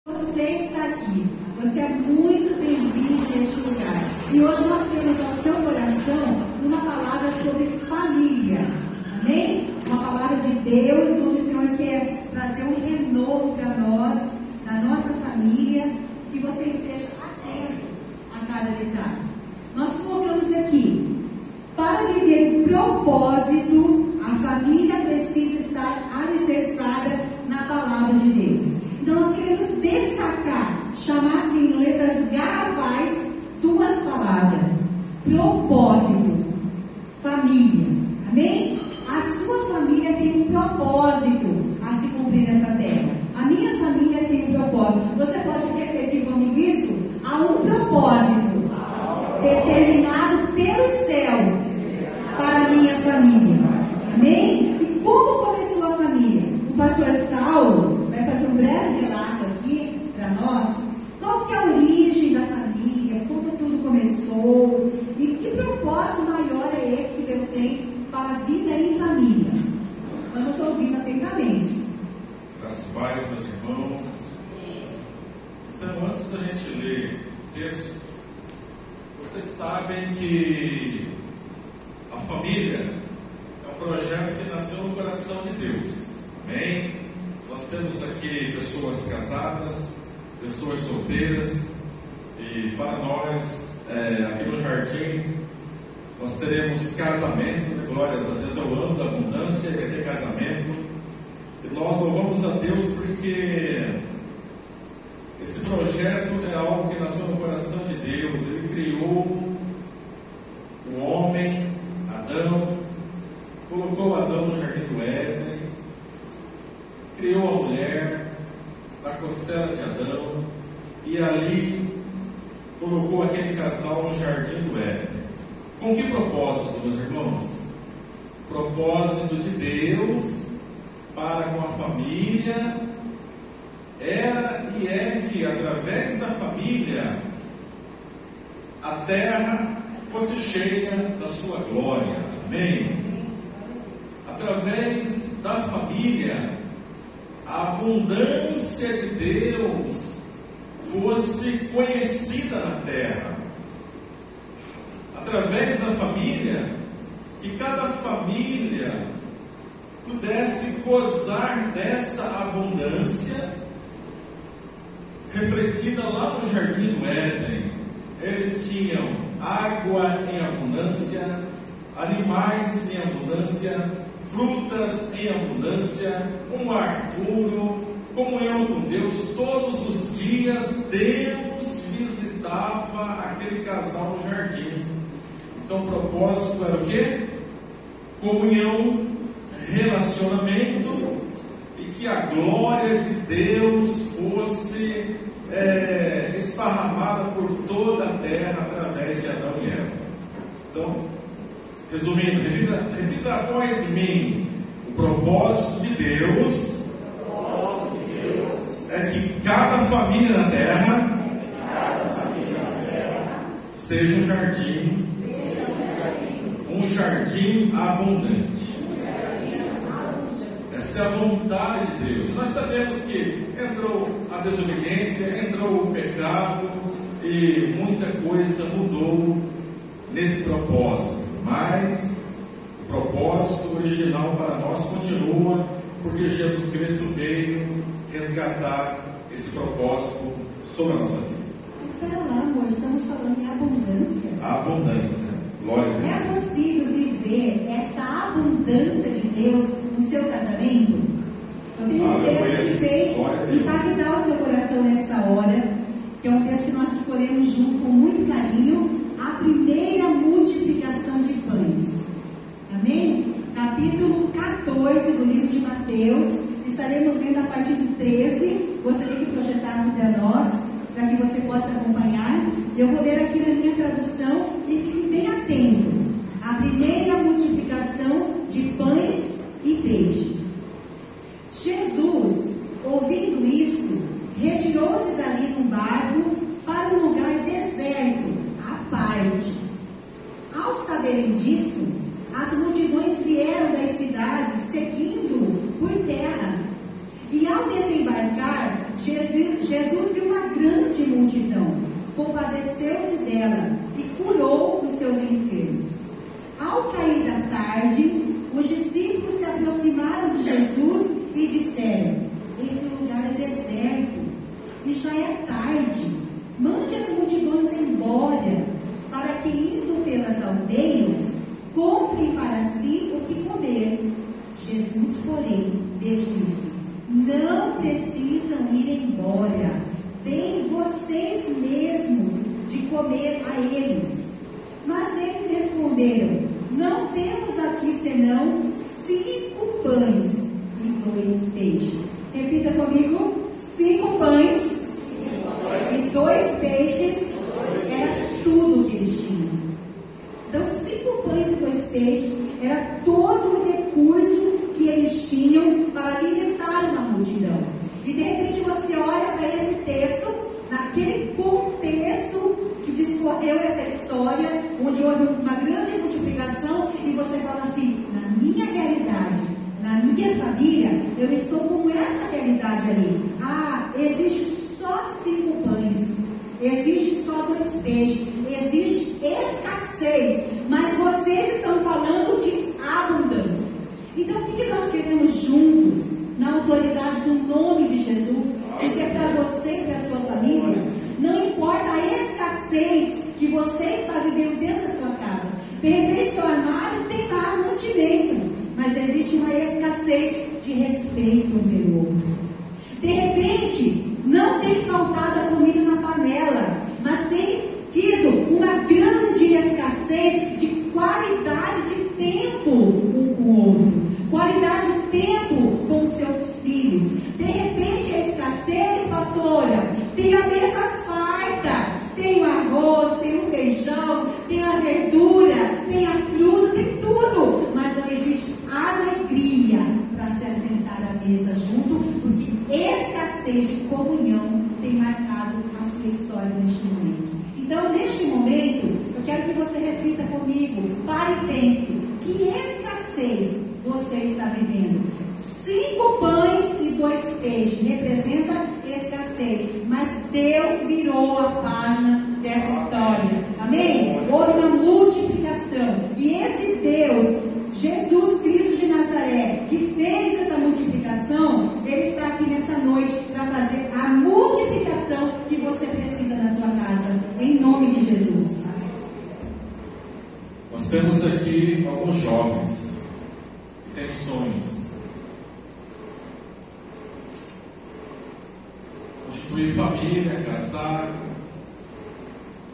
Você está aqui, você é muito bem-vindo neste lugar. E hoje nós temos ao seu coração uma palavra sobre família, amém? Uma palavra de Deus, onde o Senhor quer trazer um renovo para nós, na nossa família, que você esteja atento a cada detalhe. Nós colocamos aqui, para viver propósito, a família precisa estar alicerçada na palavra de Deus. Então nós queremos destacar, chamar assim em letras garrafais, duas palavras: propósito, família, amém? A sua família tem um propósito a se cumprir nessa terra. A minha família tem um propósito. Você pode repetir comigo isso? Há um propósito determinado pelos céus para a minha família, amém? E como começou a família? O pastor Saulo vai fazer um breve relato aqui para nós. Qual que é a origem da família? Como tudo começou? E que propósito maior é esse que Deus tem para a vida em família? Vamos ouvindo atentamente. Graças paz, meus irmãos. Então, antes da gente ler o texto, vocês sabem que a família é um projeto que nasceu no coração de Deus. Amém? Nós temos aqui pessoas casadas, pessoas solteiras, e para nós, aqui no jardim, nós teremos casamento, né? Glórias a Deus, é o ano da abundância, e aqui é casamento. E nós louvamos a Deus porque esse projeto é algo que nasceu no coração de Deus. Ele criou o homem, Adão, colocou Adão no jardim do Éden, criou a mulher da costela de Adão e ali colocou aquele casal no jardim do Éden. Com que propósito, meus irmãos? Propósito de Deus para com a família era e é que através da família a terra fosse cheia da sua glória. Amém? Através da família a abundância de Deus fosse conhecida na terra. Através da família, que cada família pudesse gozar dessa abundância refletida lá no jardim do Éden. Eles tinham água em abundância, animais em abundância, frutas em abundância, um ar puro, comunhão com Deus. Todos os dias Deus visitava aquele casal no jardim. Então o propósito era o quê? Comunhão, relacionamento, e que a glória de Deus fosse esparramada por toda a terra através de Adão e Eva. Então, resumindo, repita após mim: o propósito de Deus é que cada família na terra seja um jardim abundante. Essa é a vontade de Deus. Nós sabemos que entrou a desobediência, entrou o pecado e muita coisa mudou nesse propósito, mas o propósito original para nós continua, porque Jesus Cristo veio resgatar esse propósito sobre a nossa vida. Espera lá, amor, estamos falando em abundância. A abundância, glória a Deus. É possível viver essa abundância de Deus no seu casamento? Eu tenho um texto que veio impactar o seu coração nesta hora, que é um texto que nós escolhemos junto com muito carinho, a primeira multiplicação de pães. Amém? Capítulo 14 do livro de Mateus. Estaremos lendo a partir do 13. Gostaria que projetasse para nós, para que você possa acompanhar. Eu vou ler aqui na minha tradução e fique bem atento. A primeira multiplicação de pães e peixes. Jesus, ouvindo isso, retirou-se dali num barco para um lugar deserto, à parte. Ao saberem disso, as multidões vieram das cidades seguindo por terra. E ao desembarcar, Jesus compadeceu-se dela e curou os seus enfermos. Ao cair da tarde, os discípulos se aproximaram de Jesus e disseram: esse lugar é deserto e já é tarde. Mande as multidões embora, para que, indo pelas aldeias, comprem para si o que comer. Jesus, porém, lhes disse: não precisam ir embora, deem vocês mesmos de comer a eles. Mas eles responderam: não temos aqui senão 5 pães e 2 peixes. Repita comigo: 5 pães e 2 peixes. Era tudo que eles tinham. Então, 5 pães e 2 peixes era todo o recurso que eles tinham para alimentar uma multidão. E de repente você olha para esse texto, naquele contexto que discorreu essa história, onde houve uma grande multiplicação, e você fala assim: na minha realidade, na minha família, eu estou com essa realidade ali. Ah, existe só 5 pães, existe só 2 peixes, existe escassez, mas vocês estão falando de abundância. Então, o que nós queremos juntos, na autoridade do nome de Jesus, dizer para você e para a sua família? Não importa a escassez que você está vivendo dentro da sua casa. De repente, seu armário tem lá mantimento, mas existe uma escassez de respeito um pelo outro. De repente, não tem faltado a comida na panela, mas tem tido uma grande escassez de qualidade de tempo um com o outro, qualidade de tempo com seus filhos. De repente, a escassez, pastora, tem a mesa farta, tem o arroz, tem o feijão, tem a verdura, tem a fruta, tem tudo, mas não existe alegria para se assentar à mesa junto, porque escassez de comunhão tem marcado a sua história neste momento. Então, neste momento, eu quero que você reflita comigo, pare e pense: que escassez você está vivendo? 5 pães e 2 peixes representa escassez, mas Deus virou a página dessa história. Amém? Houve uma multiplicação, e esse Deus, Jesus Cristo de Nazaré, que fez essa multiplicação, Ele está aqui nessa noite para fazer a multiplicação que você precisa na sua casa, em nome de Jesus. Nós temos aqui alguns jovens que têm sonhos. Constituir família, casar,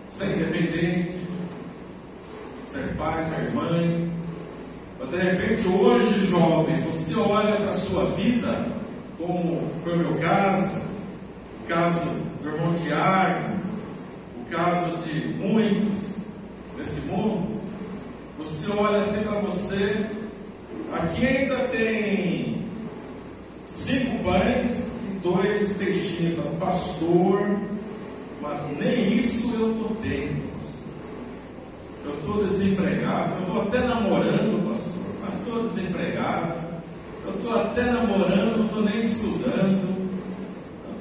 ser independente, ser pai, ser mãe. Mas de repente hoje, jovem, você olha para a sua vida, como foi o meu caso, o caso do irmão Tiago, o caso de muitos nesse mundo. Você olha assim para você, aqui ainda tem 5 pães e 2 peixinhos, um pastor, mas nem isso eu estou tendo. Eu estou desempregado, eu estou até namorando, pastor, mas estou desempregado. Eu estou até namorando, não estou nem estudando.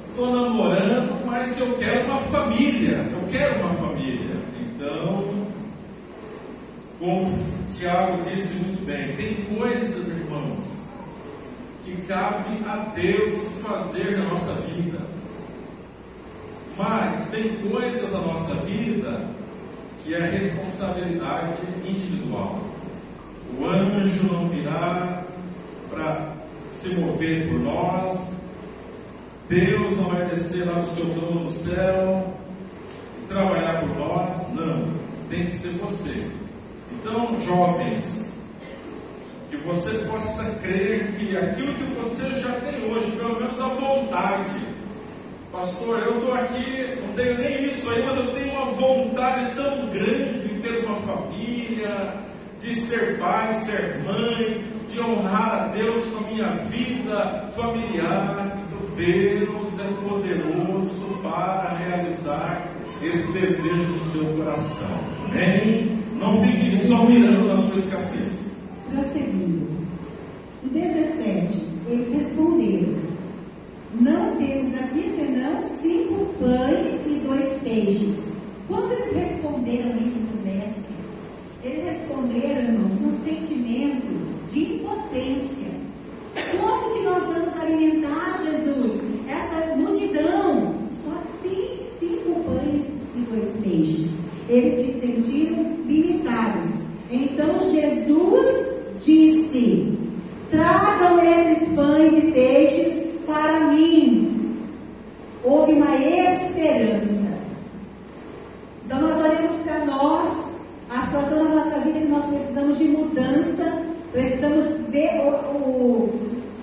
Estou namorando, mas eu quero uma família. Eu quero uma família. Então, como Tiago disse muito bem, tem coisas, irmãos, que cabe a Deus fazer na nossa vida. Mas tem coisas na nossa vida que é responsabilidade individual. O anjo não virá para se mover por nós. Deus não vai descer lá do seu trono no céu e trabalhar por nós. Não, tem que ser você. Então, jovens, que você possa crer que aquilo que você já tem hoje, pelo menos a vontade. Pastor, eu estou aqui, não tenho nem isso aí, mas eu tenho uma vontade tão grande de ter uma família, de ser pai, ser mãe, de honrar a Deus com a minha vida familiar. Então Deus é poderoso para realizar esse desejo do seu coração. Amém? Não fique só mirando na sua escassez. Prosseguindo, no 17, eles responderam: não temos aqui senão 5 pães e 2 peixes. Quando eles responderam isso para o mestre, eles responderam, irmãos, num sentimento de impotência. Como que nós vamos alimentar, Jesus? Essa multidão só tem 5 pães e 2 peixes. Eles se sentiram limitados. Então Jesus disse: tragam esses pães e peixes para mim. Houve uma esperança. Então nós olhamos para nós, a situação da nossa vida, que nós precisamos de mudança, precisamos ver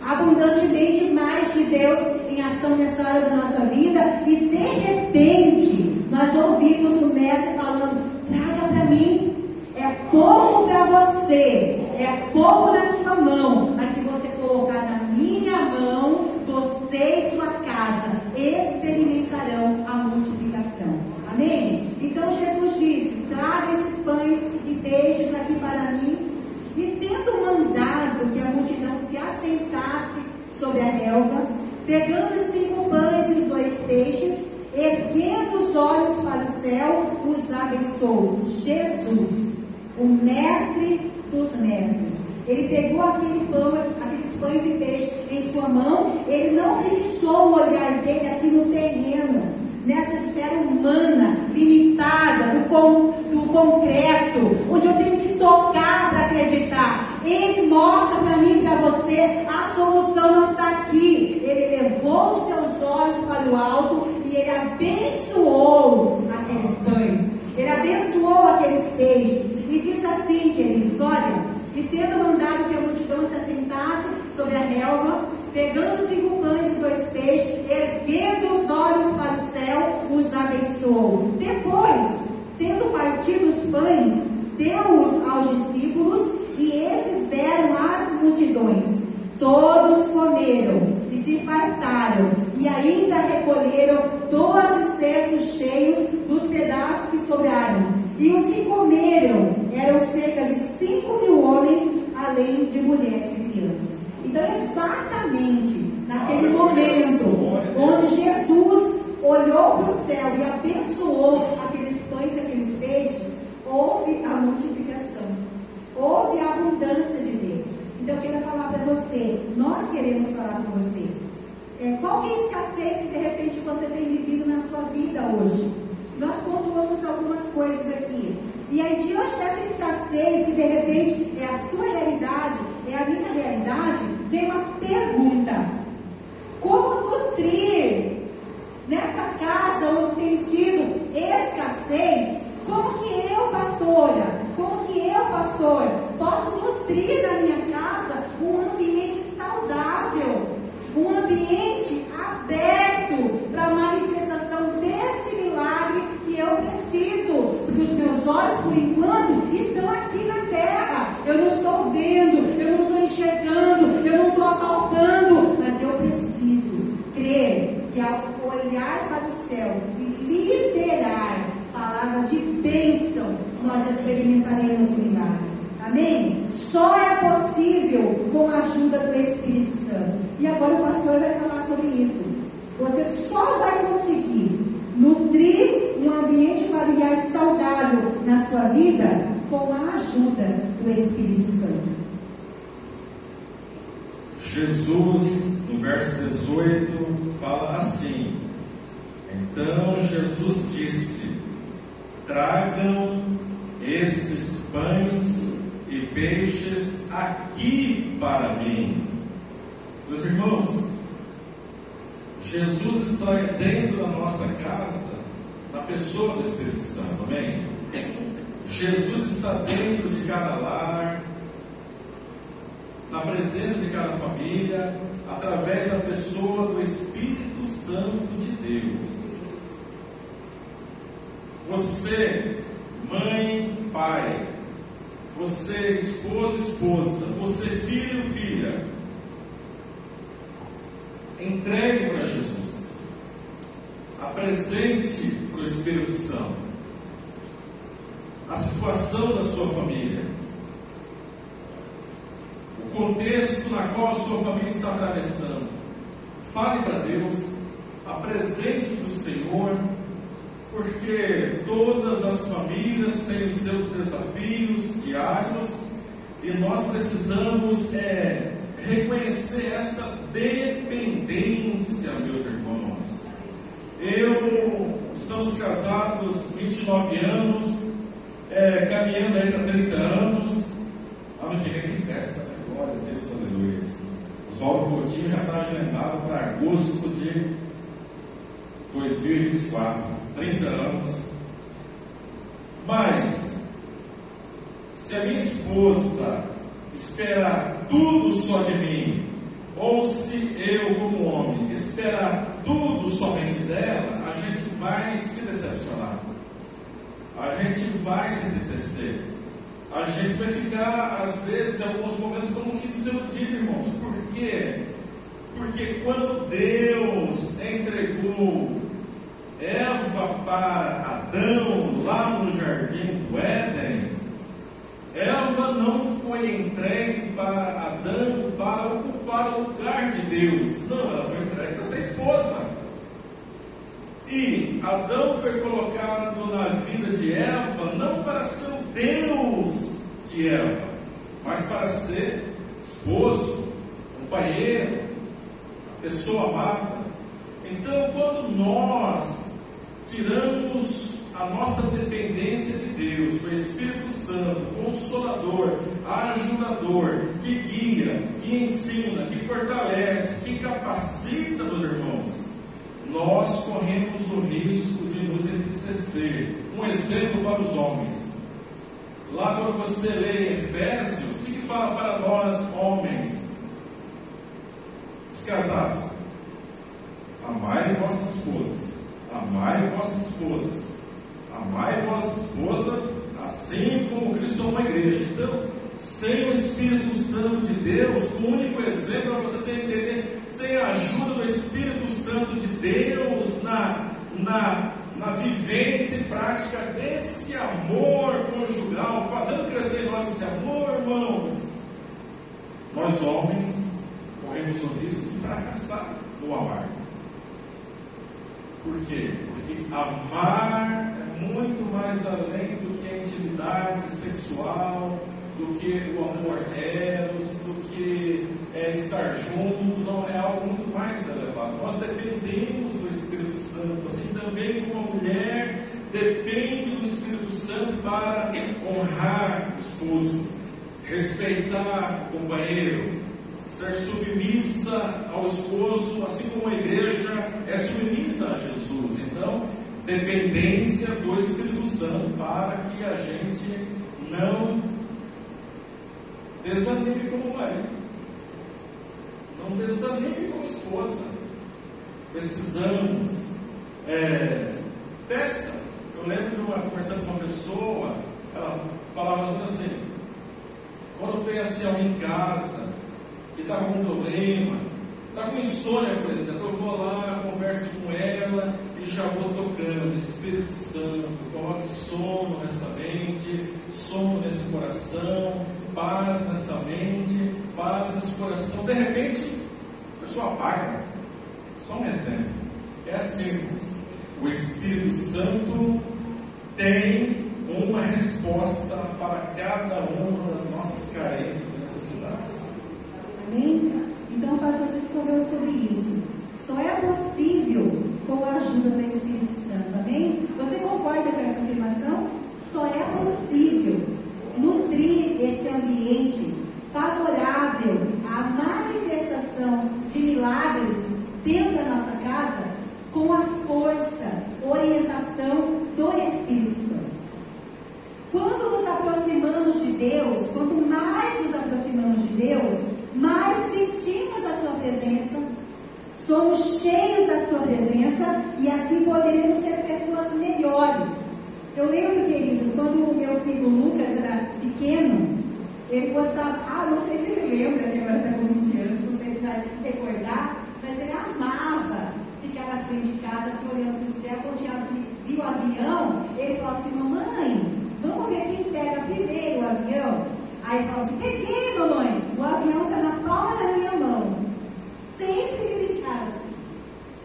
abundantemente mais de Deus em ação nessa área da nossa vida, e de repente nós ouvimos o mestre falando: traga para mim, é pouco para você, é pouco na sua mão, mas se você colocar na minha mão, você e sua casa experimentarão a multiplicação. Amém? Então Jesus disse: traga esses pães e peixes aqui para mim. E tendo mandado que a multidão se assentasse sobre a relva, pegando os 5 pães e os 2 peixes, erguendo os olhos para o céu, os abençoou. Jesus, o mestre dos mestres, ele pegou aqueles pães e peixes em sua mão. Ele não fixou o olhar dele aqui no terreno, nessa esfera humana, limitada, do concreto, onde eu tenho que tocar para acreditar. Ele mostra para mim e para você: a solução não está aqui. Ele levou os seus olhos para o alto e ele abençoou aqueles pães, ele abençoou aqueles peixes, e diz assim, queridos: olha, e tendo mandado que a multidão se assentasse sobre a relva, pegando os 5 pães e os 2 peixes, erguendo os olhos para o céu, os abençoou. Depois, tendo partido os pães, deu-os aos discípulos, e estes deram às multidões. Todos comeram e se fartaram, e ainda recolheram 12 cestos cheios dos pedaços que sobraram. E os que comeram eram cerca de 5.000 homens, além de mulheres e crianças. Então, exatamente naquele momento onde Jesus olhou para o céu e abençoou aqueles pães e aqueles peixes, houve a multiplicação, houve a abundância de Deus. Então eu quero falar para você, nós queremos falar com você, qual que é a escassez que de repente você tem vivido na sua vida hoje? Nós pontuamos algumas coisas aqui, e aí diante dessa escassez que de repente é a sua realidade, é a minha realidade, vem uma pergunta: como nutrir nessa casa onde tem tido escassez? Como que eu, pastor, posso nutrir na minha casa um ambiente saudável, um ambiente aberto para a manifestação desse milagre que eu preciso? Porque os meus olhos, por enquanto, estão aqui na terra. Eu não estou vendo, eu não estou enxergando, eu não estou apalpando, mas eu preciso crer que ao olhar para o céu e liberar palavra de bênção, nós experimentaremos o milagre. Amém? Só é possível com a ajuda do Espírito Santo. E agora o pastor vai falar sobre isso. Você só vai conseguir nutrir um ambiente familiar saudável na sua vida com a ajuda do Espírito Santo. Jesus, no verso 18, fala assim: então Jesus disse: tragam esses pães e peixes aqui para mim. Meus irmãos, Jesus está dentro da nossa casa, na pessoa do Espírito Santo, amém? Jesus está dentro de cada lar, na presença de cada família, através da pessoa do Espírito Santo de Deus. Você, mãe, pai, você, esposo, esposa, você, filho, filha, entregue para Jesus, apresente para o Espírito Santo a situação da sua família, o contexto na qual a sua família está atravessando. Fale para Deus, apresente para o Senhor, porque todas as famílias têm os seus desafios diários e nós precisamos reconhecer essa dependência, meus irmãos. Estamos casados 29 anos, caminhando aí para 30 anos. Ano que vem tem festa, né? Glória a Deus, aleluia. Oswaldo Coutinho já está agendado para agosto de 2024, 30 anos. Mas, se a minha esposa esperar tudo só de mim, ou se eu, como homem, esperar tudo somente dela, a gente vai se decepcionar, a gente vai se entristecer, a gente vai ficar, às vezes, em alguns momentos, como que desiludido, irmãos. Por quê? Porque quando Deus entregou Eva para Adão, lá no jardim do Éden, Eva não foi entregue para Adão para ocupar o lugar de Deus. Não, ela foi entregue para ser esposa. E Adão foi colocado na vida de Eva não para ser o Deus de Eva, mas para ser esposo, companheiro, a pessoa amada. Então, quando nós tiramos a nossa dependência de Deus, do Espírito Santo, Consolador, Ajudador, que guia, que ensina, que fortalece, que capacita, meus irmãos, nós corremos o risco de nos entristecer. Um exemplo para os homens. Lá quando você lê Efésios, o que fala para nós, homens, os casados? Amai vossas esposas, amai vossas esposas, amai vossas esposas, assim como Cristo amou a igreja. Então, sem o Espírito Santo de Deus, o único exemplo para você ter entender, sem a ajuda do Espírito Santo de Deus na vivência e prática desse amor conjugal, fazendo crescer em nós esse amor, irmãos, nós homens corremos o risco de fracassar no amar. Por quê? Porque amar é muito mais além do que a intimidade sexual, do que o amor eros, do que estar junto. Não, é algo muito mais elevado. Nós dependemos do Espírito Santo, assim também como a mulher depende do Espírito Santo para honrar o esposo, respeitar o companheiro, ser submissa ao esposo, assim como a igreja é submissa a Jesus. Então, dependência do Espírito Santo para que a gente não desanime como marido, não desanime como esposa. Precisamos peça. Eu lembro de conversando com uma pessoa, ela falava assim: quando tem assim alguém em casa que está com um problema, está com insônia, por exemplo, eu vou lá, converso com ela e já vou tocando. Espírito Santo, coloque sono nessa mente, sono nesse coração, paz nessa mente, paz nesse coração. De repente, a pessoa apaga. Só um exemplo. É assim, irmãos. O Espírito Santo tem uma resposta para cada uma das nossas carências e necessidades. Amém? Então o pastor descreveu sobre isso. Só é possível com a ajuda do Espírito Santo. Amém? Você concorda com essa afirmação? Só é possível nutrir esse ambiente favorável à manifestação de milagres dentro da nossa casa com a força, orientação do Espírito Santo. Quando nos aproximamos de Deus, quanto mais nos aproximamos de Deus, mais sentimos a sua presença, somos cheios da sua presença e assim poderemos ser pessoas melhores. Eu lembro, queridos, quando o meu filho Lucas era pequeno, ele gostava, não sei se ele lembra, que agora está com 20 anos, não sei se vai recordar, mas ele amava ficar na frente de casa, assim, olhando para o céu. Quando viu o avião, ele falou assim: mamãe, vamos ver quem pega primeiro o avião. Aí ele falou assim: peguei, mamãe, o avião está na palma da minha mão. Sempre ele brincava assim.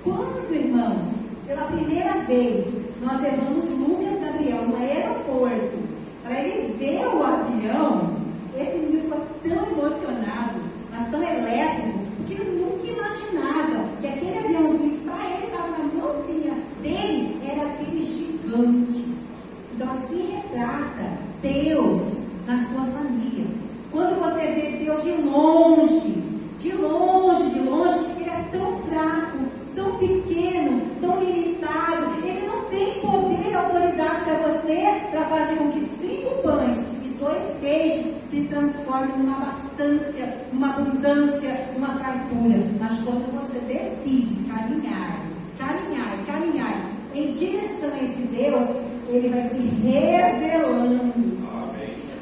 Quando, irmãos, pela primeira vez vez nós levamos Lucas Gabriel no aeroporto para ele ver o avião, esse menino ficou tão emocionado, mas tão elétrico, que ele nunca imaginava que aquele aviãozinho, para ele, estava na mãozinha dele, era aquele gigante. Então assim retrata Deus na sua família. Quando você vê Deus de longe, ele é tão fraco, tão pequeno, tão limitado, ele não tem poder e autoridade para você, para fazer com que 5 pães e 2 peixes se transformem numa abastância, numa abundância, numa fartura. Mas quando você decide caminhar em direção a esse Deus, ele vai se revelando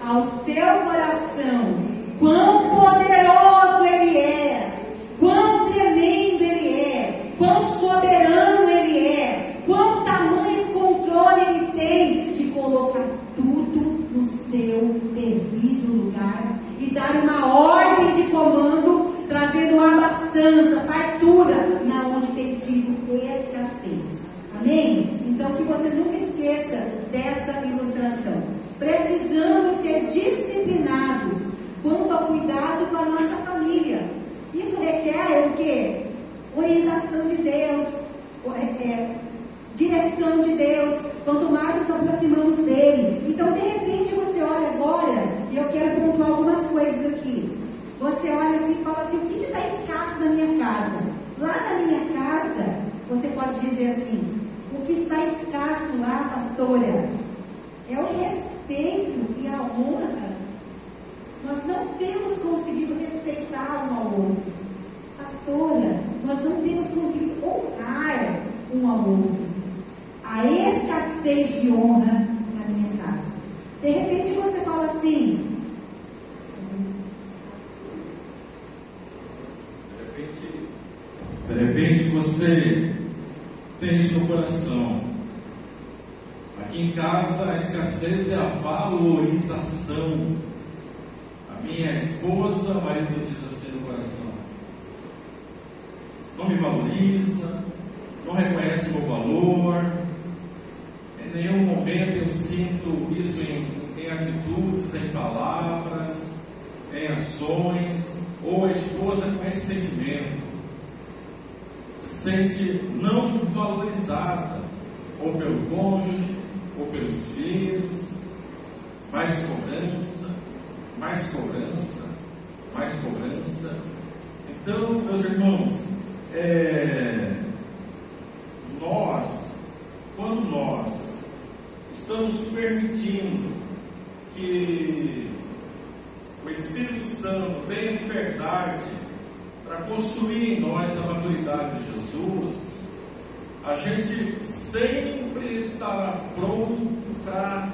ao seu coração quão poderoso ele é, quão tremendo ele é, quão soberano ele é, quão tamanho controle ele tem de colocar tudo no seu devido lugar e dar uma ordem de comando, trazendo abastança, fartura, na onde tem tido escassez. Amém? Então que você nunca esqueça dessa ilustração. Precisamos ser disciplinados quanto ao cuidado com a nossa família. Isso requer o quê? Orientação de Deus, direção de Deus, quanto mais nos aproximamos dele. Então, de repente, você olha agora, e eu quero pontuar algumas coisas aqui. Você olha assim e fala assim: o que está escasso na minha casa? Lá na minha casa, você pode dizer assim: o que está escasso lá, pastora, é o respeito e a honra. Nós não temos conseguido respeitar um ao outro. Pastora, nós não temos conseguido honrar um ao outro. A escassez de honra na minha casa. De repente você fala assim: de repente você tem isso no coração. Aqui em casa a escassez é a valorização. A minha esposa, o marido diz assim no coração: não me valoriza, não reconhece o meu valor. Em nenhum momento eu sinto isso em atitudes, em palavras, em ações. Ou a esposa com esse sentimento se sente não valorizada, ou pelo cônjuge, ou pelos filhos. Mais cobrança. Então, meus irmãos, quando nós estamos permitindo que o Espírito Santo tenha liberdade para construir em nós a maturidade de Jesus, a gente sempre estará pronto para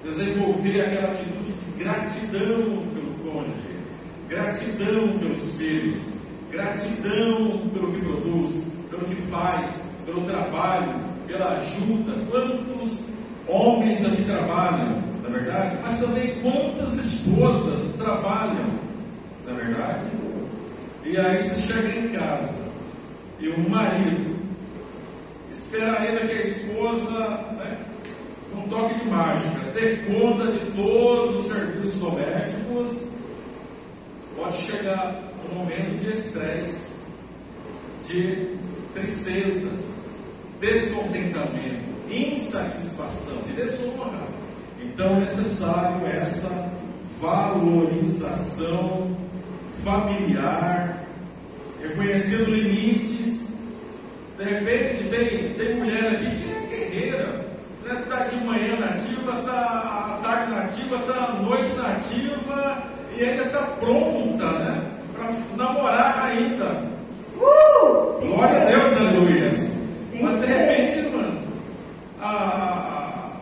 desenvolver aquela atitude de gratidão pelo cônjuge, gratidão pelos filhos, gratidão pelo que produz, pelo que faz, pelo trabalho, pela ajuda. Quantos homens aqui trabalham, na verdade, mas também quantas esposas trabalham, na verdade. E aí você chega em casa e o marido espera ainda que a esposa, um toque de mágica, dê conta de todos os serviços domésticos. Pode chegar um momento de estresse, de tristeza, descontentamento, insatisfação, de desonra. Então é necessário essa valorização familiar, reconhecendo limites. De repente tem mulher aqui que é guerreira, está de manhã nativa, está à tarde nativa, está à noite nativa e ainda está pronta, para namorar ainda. Glória a Deus, aleluias. Mas de repente, irmãos, a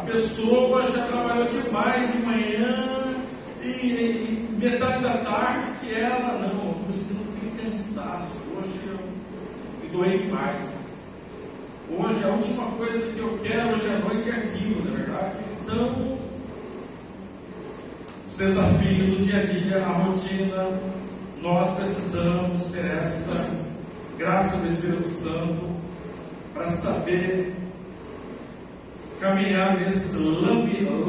pessoa já trabalhou demais de manhã e metade da tarde que ela, não, estou sentindo um cansaço, hoje eu me doei demais. Hoje a última coisa que eu quero hoje à noite é aquilo, na verdade. Então, os desafios do dia a dia, a rotina, nós precisamos ter essa graça do Espírito Santo para saber caminhar nesses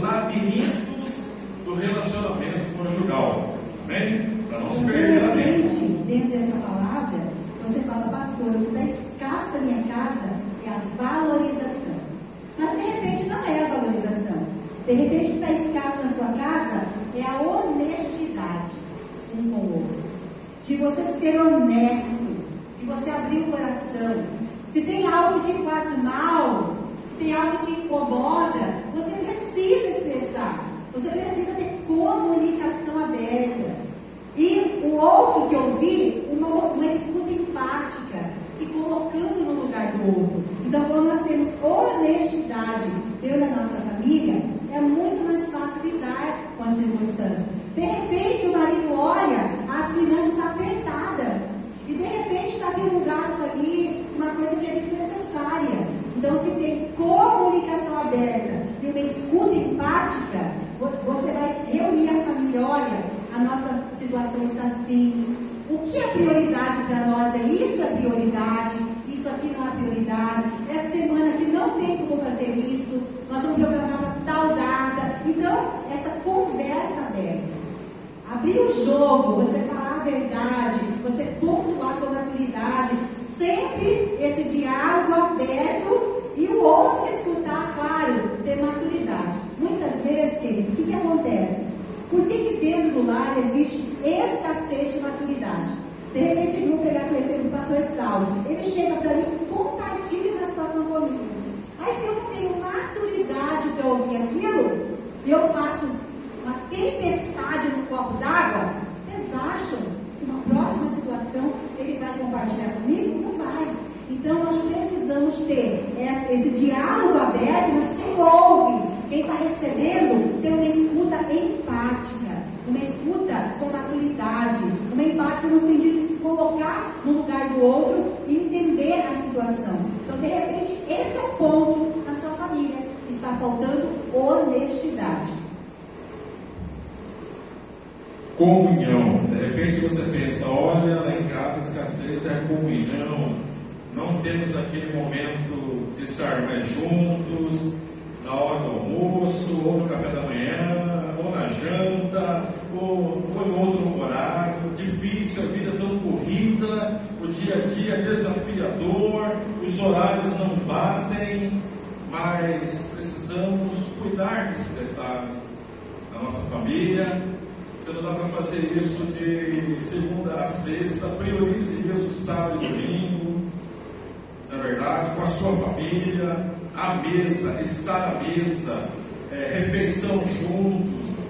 labirintos do relacionamento conjugal. Amém? Para não se perder lá dentro. Dentro dessa palavra, você fala, pastor, o que está escasso da minha casa é a valorização. Mas de repente não é a valorização. De repente o que está escasso na sua casa é a honestidade um com o outro. De você ser honesto, de você abrir o coração. Se tem algo que te faz mal, se tem algo que te incomoda, você precisa expressar. Você precisa ter comunicação aberta. E o outro que ouvir, uma escuta empática, se colocando no lugar do outro. Então, quando nós temos honestidade dentro da nossa família, é muito mais fácil lidar com as circunstâncias. De repente, o marido olha, as finanças estão apertadas. E de repente está tendo um gasto ali, uma coisa que é desnecessária. Então, se tem comunicação aberta e uma escuta empática, você vai reunir a família. Olha, a nossa situação está assim. O que é prioridade para nós? Isso é prioridade, isso aqui não é prioridade. Essa semana aqui não tem como fazer isso. Nós vamos programar para tal data. Então, essa conversa aberta. Abrir o jogo, você falar a verdade, você pontuar com maturidade, sempre esse diálogo aberto e o outro escutar, claro, ter maturidade. Muitas vezes, querido, o que acontece? Por que dentro do lar existe escassez de maturidade? De repente, eu vou pegar com o pastor Saulo, ele chega para mim e compartilha da situação comigo. Aí, se eu não tenho maturidade para ouvir aquilo, e eu faço uma tempestade no copo d'água, vocês acham que uma próxima situação ele vai compartilhar comigo? Não vai. Então nós precisamos ter esse diálogo aberto, mas quem ouve, quem está recebendo, tem uma escuta empática, uma escuta com maturidade, uma empática no sentido de se colocar no lugar do outro e entender a situação. Então, de repente, esse é o ponto na sua família. Está faltando honestidade. Comunhão. De repente você pensa, olha, lá em casa a escassez é a comunhão. Não temos aquele momento de estar mais juntos, na hora do almoço, ou no café da manhã, ou na janta, ou em outro horário. Difícil, a vida é tão corrida, o dia a dia é desafiador, os horários não batem, mas precisamos cuidar desse detalhe na nossa família. Você não dá para fazer isso de segunda a sexta. Priorize isso sábado e domingo. Na verdade, com a sua família, à mesa, estar à mesa, refeição juntos.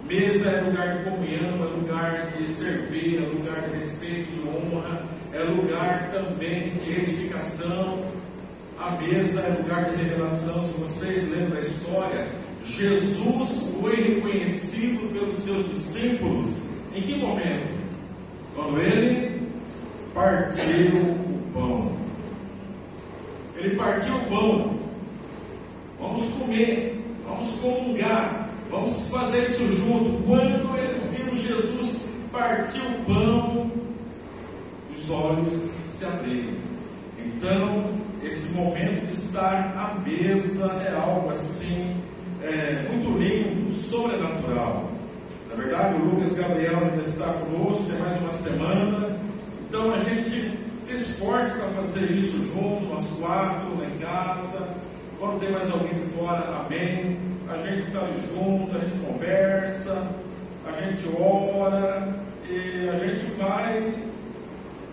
Mesa é lugar de comunhão, é lugar de servir, é lugar de respeito, de honra, é lugar também de edificação. A mesa é lugar de revelação. Se vocês lembram da história, Jesus foi reconhecido pelos seus discípulos em que momento? Quando ele partiu o pão. Ele partiu o pão. Vamos comer, vamos comungar, vamos fazer isso junto. Quando eles viram Jesus partir o pão, os olhos se abriram. Então, esse momento de estar à mesa é algo assim, muito lindo, sobrenatural. Na verdade, o Lucas Gabriel ainda está conosco, tem mais uma semana. Então a gente se esforça para fazer isso junto, nós quatro, lá em casa. Quando tem mais alguém de fora, amém. A gente está ali junto, a gente conversa, a gente ora e a gente vai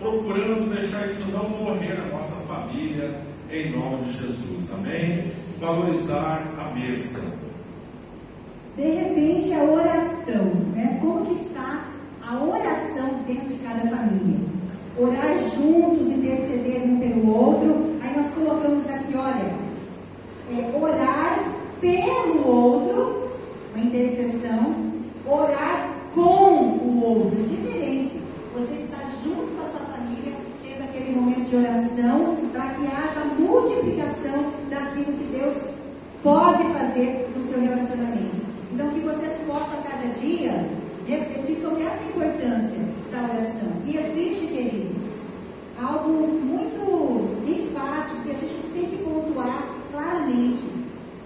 procurando deixar isso não morrer na nossa família, em nome de Jesus, amém? Valorizar a mesa. De repente, a oração, né? Como que está a oração dentro de cada família? Orar juntos, interceder um pelo outro. Aí nós colocamos aqui, olha, orar pelo outro, uma intercessão. Orar com o outro, é diferente. Você está junto com a sua família, tendo aquele momento de oração, para que haja multiplicação daquilo que Deus pode fazer no seu relacionamento. Então, que vocês possam a cada dia refletir sobre essa importância da oração. E existe, queridos, algo muito enfático que a gente tem que pontuar claramente.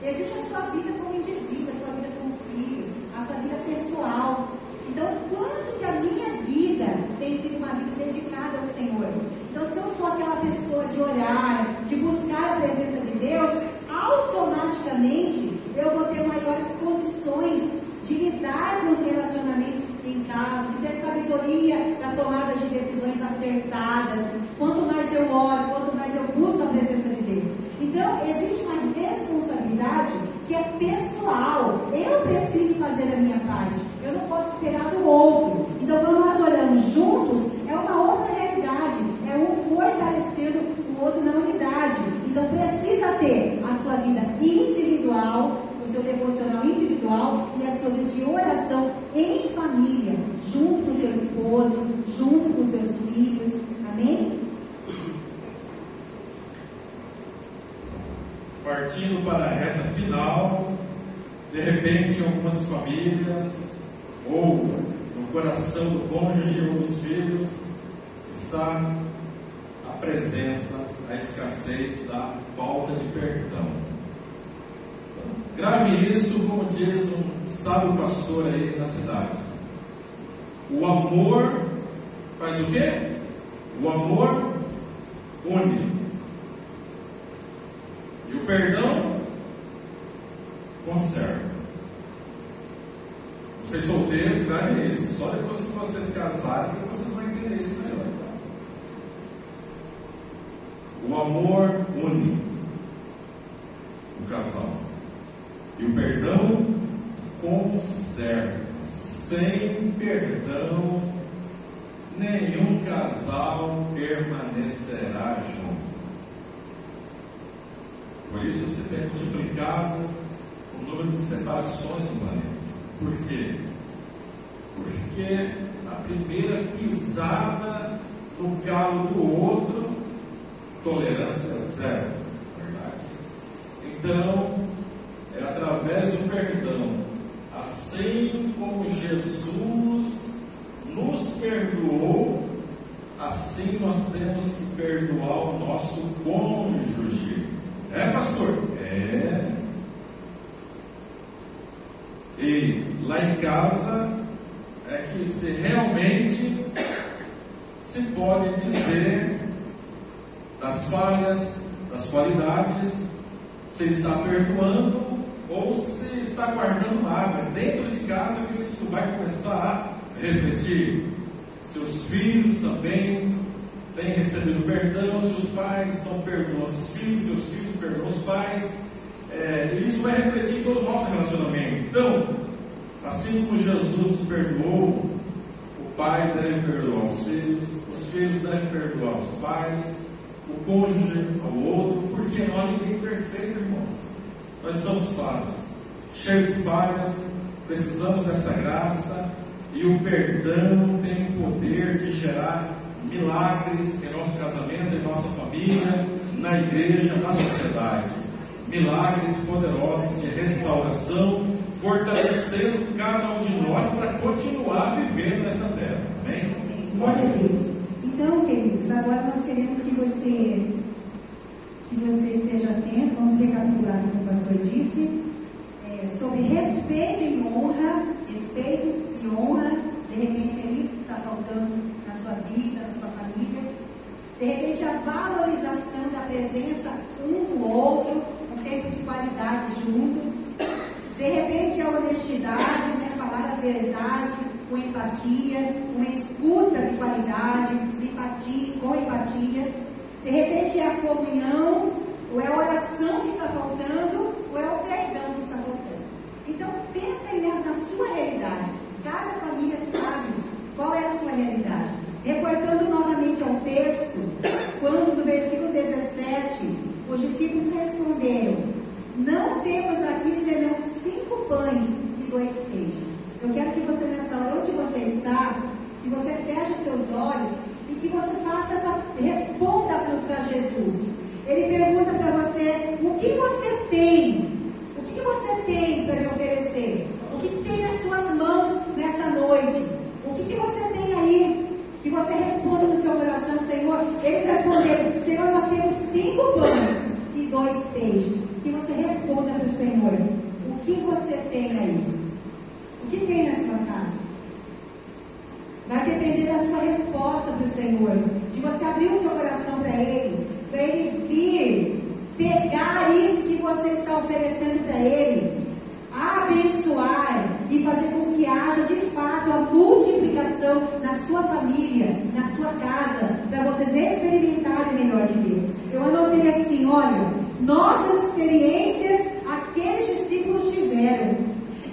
Existe a sua vida como indivíduo, a sua vida como filho, a sua vida pessoal. Então, quanto que a minha vida tem sido uma vida dedicada ao Senhor? Então, se eu sou aquela pessoa de orar, de buscar a presença de Deus, automaticamente eu vou ter maiores condições de lidar com os relacionamentos em casa, de ter sabedoria para tomada de decisões acertadas. Quanto mais eu oro, quanto mais eu busco a presença de Deus. Então, existe uma responsabilidade que é pessoal. Eu preciso fazer a minha parte. Eu não posso esperar do outro. Então, quando nós olhamos juntos, é uma outra realidade. É um fortalecendo o outro na unidade. Então, precisa ter a sua vida individual, o seu devocional individual e a sua vida de oração em família, junto com o seu esposo, junto com os seus filhos. Amém? Partindo para a reta final, de repente, em algumas famílias, ou no coração do cônjuge ou dos filhos, está a presença, a escassez da falta de perdão. Grave isso, como diz um sábio pastor aí na cidade. O amor faz o quê? O amor une. E o perdão conserva. Vocês solteiros, gravem isso. Só depois que vocês casarem que vocês vão entender isso melhor. O amor une o casal. E o perdão conserva. Sem perdão, nenhum casal permanecerá junto. Por isso se tem multiplicado o número de separações no planeta. Por quê? Porque a primeira pisada no calo do outro, tolerância zero. Verdade? Então, é através do perdão, assim como Jesus nos perdoou, assim nós temos que perdoar o nosso cônjuge. É, pastor? É. E lá em casa é que se realmente se pode dizer das falhas, das qualidades, se está perdoando ou se está guardando mágoa. Dentro de casa que isso vai começar a refletir. Seus filhos também têm recebido perdão, seus pais estão perdoando os filhos, seus filhos perdoam os pais. Isso vai refletir em todo o nosso relacionamento. Então, assim como Jesus nos perdoou, o pai deve perdoar os filhos devem perdoar os pais, o cônjuge ao outro, porque nós ninguém é perfeito, irmãos. Nós somos falhos, cheios de falhas, precisamos dessa graça, e o perdão tem o poder de gerar milagres em nosso casamento, em nossa família, na igreja, na sociedade. Milagres poderosos de restauração, fortalecendo cada um de nós para continuar vivendo nessa terra. Amém? Glória a Deus. Então, queridos, agora nós queremos que você esteja atento. Vamos recapitular o que o pastor disse, sobre respeito e honra. Respeito e honra. De repente é isso que está faltando na sua vida, na sua família. De repente a valorização da presença um do outro, um tempo de qualidade juntos. De repente a honestidade, falar a verdade com empatia, uma escuta de qualidade, com empatia. De repente é a comunhão, ou é a oração que está faltando, ou é o perdão que está faltando. Então pensem na sua realidade. Cada família sabe qual é a sua realidade. Reportando novamente ao texto, quando no versículo 17, os discípulos responderam: não temos aqui senão 5 pães e 2 peixes. Eu quero que você, nessa hora onde você está, que você feche seus olhos e que você responda para Jesus. Ele pergunta para você: o que você tem? O que você tem para me oferecer? O que tem nas suas mãos nessa noite? O que você tem aí? Que você responda no seu coração: Senhor. Eles que você tem aí? O que tem na sua casa? Vai depender da sua resposta para o Senhor, de você abrir o seu coração para Ele vir, pegar isso que você está oferecendo para Ele, abençoar e fazer com que haja de fato a multiplicação na sua família, na sua casa, para vocês experimentarem o melhor de Deus. Eu anotei assim, olha, novas experiências aqueles discípulos tiveram.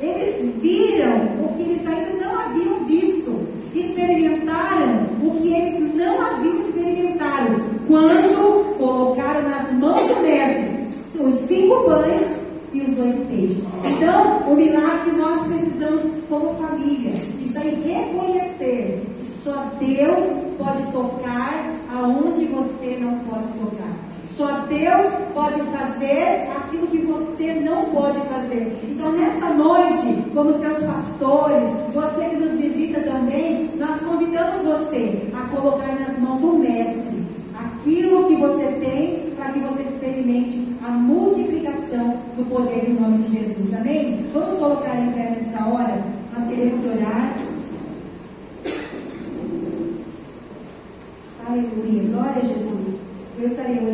Eles viram o que eles ainda não haviam visto, experimentaram o que eles não haviam experimentado, quando colocaram nas mãos do mestre os 5 pães e os 2 peixes. Então, o milagre que nós precisamos como família, isso aí, reconhecer que só Deus pode tocar aonde você não pode tocar. Só Deus pode fazer aquilo que você não pode fazer. Então, nessa noite, como seus pastores, você que nos visita também, nós convidamos você a colocar nas mãos do Mestre aquilo que você tem, para que você experimente a multiplicação do poder do nome de Jesus. Amém? Vamos colocar em pé nessa hora. Nós queremos orar. Aleluia. Glória a Jesus. Eu estarei orando.